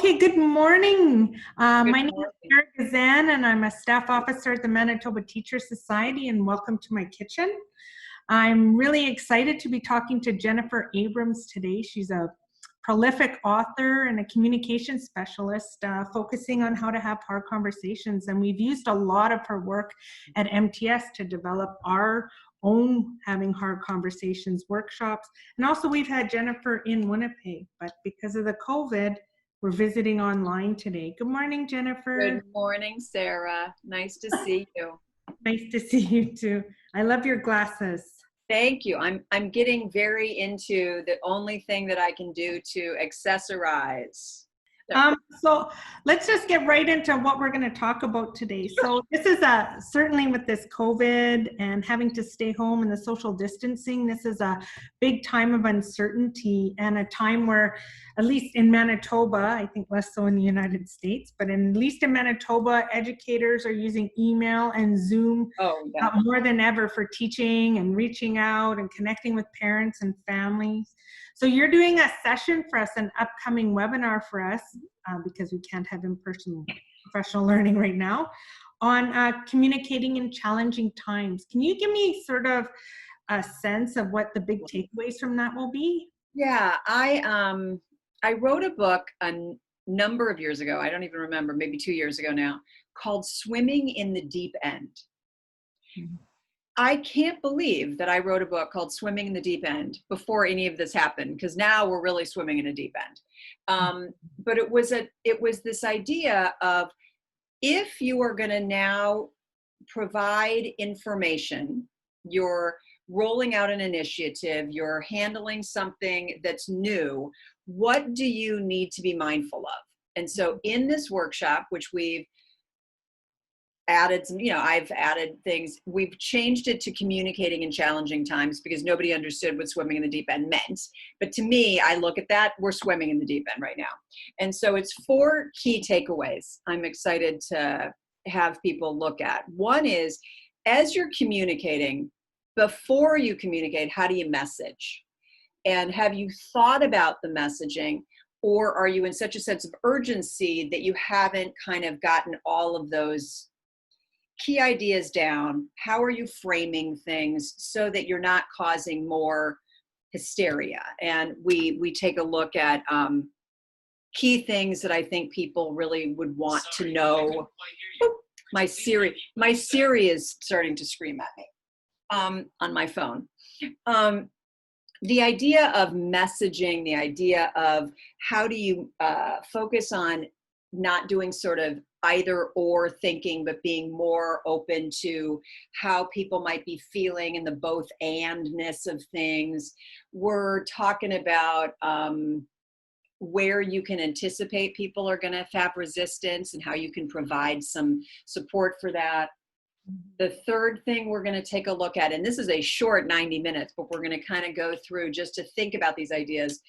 Okay, good morning. Good My name is morning. Sarah Gazan, and I'm a staff officer at the Manitoba Teacher Society, and welcome to my kitchen. I'm really excited to be talking to Jennifer Abrams today. She's a prolific author and a communication specialist focusing on how to have hard conversations. And we've used a lot of her work at MTS to develop our own having hard conversations workshops. And also we've had Jennifer in Winnipeg, but because of the COVID, we're visiting online today. Good morning, Jennifer. Good morning, Sarah. Nice to see you. Nice to see you too. I love your glasses. Thank you. I'm getting very into the only thing that I can do to accessorize. So let's just get right into what we're going to talk about today. So this is certainly with this COVID and having to stay home and the social distancing, this is a big time of uncertainty and a time where, at least in Manitoba, I think less so in the United States, but at least in Manitoba, educators are using email and Zoom more than ever for teaching and reaching out and connecting with parents and families. So you're doing a session for us, an upcoming webinar for us, because we can't have in-person professional learning right now, on communicating in challenging times. Can you give me sort of a sense of what the big takeaways from that will be? Yeah, I wrote a book a number of years ago. I don't even remember, maybe 2 years ago now, called Swimming in the Deep End. Mm-hmm. I can't believe that I wrote a book called Swimming in the Deep End before any of this happened, because now we're really swimming in a deep end. But it was this idea of, if you are going to now provide information, you're rolling out an initiative, you're handling something that's new, what do you need to be mindful of? And so in this workshop, which we've added some, I've added things. We've changed it to communicating in challenging times because nobody understood what swimming in the deep end meant. But to me, I look at that, we're swimming in the deep end right now. And so it's 4 key takeaways I'm excited to have people look at. One is, as you're communicating, before you communicate, how do you message? And have you thought about the messaging? Or are you in such a sense of urgency that you haven't kind of gotten all of those key ideas down? How are you framing things so that you're not causing more hysteria? And we take a look at key things that I think people really would want to know. My Siri is starting to scream at me on my phone. The idea of messaging, the idea of how do you focus on not doing sort of either or thinking, but being more open to how people might be feeling and the both andness of things. We're talking about where you can anticipate people are going to have resistance and how you can provide some support for that. The third thing we're going to take a look at, and this is a short 90 minutes, but we're going to kind of go through just to think about these ideas.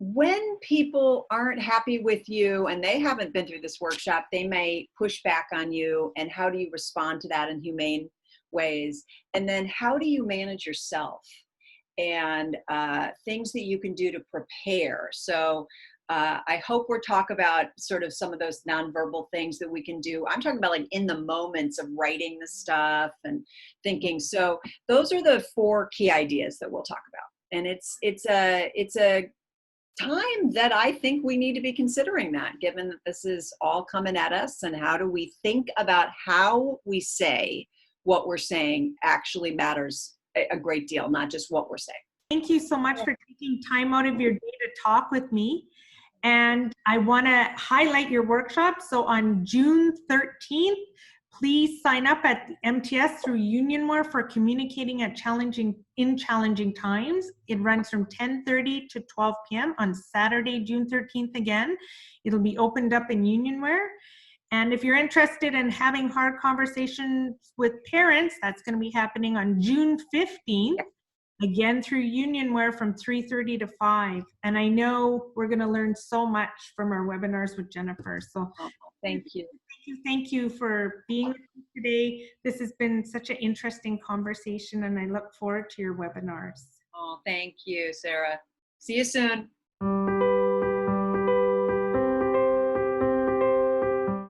When people aren't happy with you and they haven't been through this workshop, they may push back on you. And how do you respond to that in humane ways? And then how do you manage yourself? And things that you can do to prepare. So I hope we're talking about sort of some of those nonverbal things that we can do. I'm talking about like in the moments of writing the stuff and thinking. So those are the 4 key ideas that we'll talk about. And it's a time that I think we need to be considering that, given that this is all coming at us, and how do we think about how we say what we're saying actually matters a great deal, not just what we're saying. Thank you so much for taking time out of your day to talk with me. And I want to highlight your workshop. So on June 13th, please sign up at MTS through Unionware for communicating in challenging times. It runs from 10:30 to 12 p.m. on Saturday, June 13th again. It'll be opened up in Unionware. And if you're interested in having hard conversations with parents, that's going to be happening on June 15th, again through Unionware from 3:30 to 5. And I know we're going to learn so much from our webinars with Jennifer. So thank you. Thank you for being with me today. This has been such an interesting conversation, and I look forward to your webinars. Oh, thank you, Sarah. See you soon.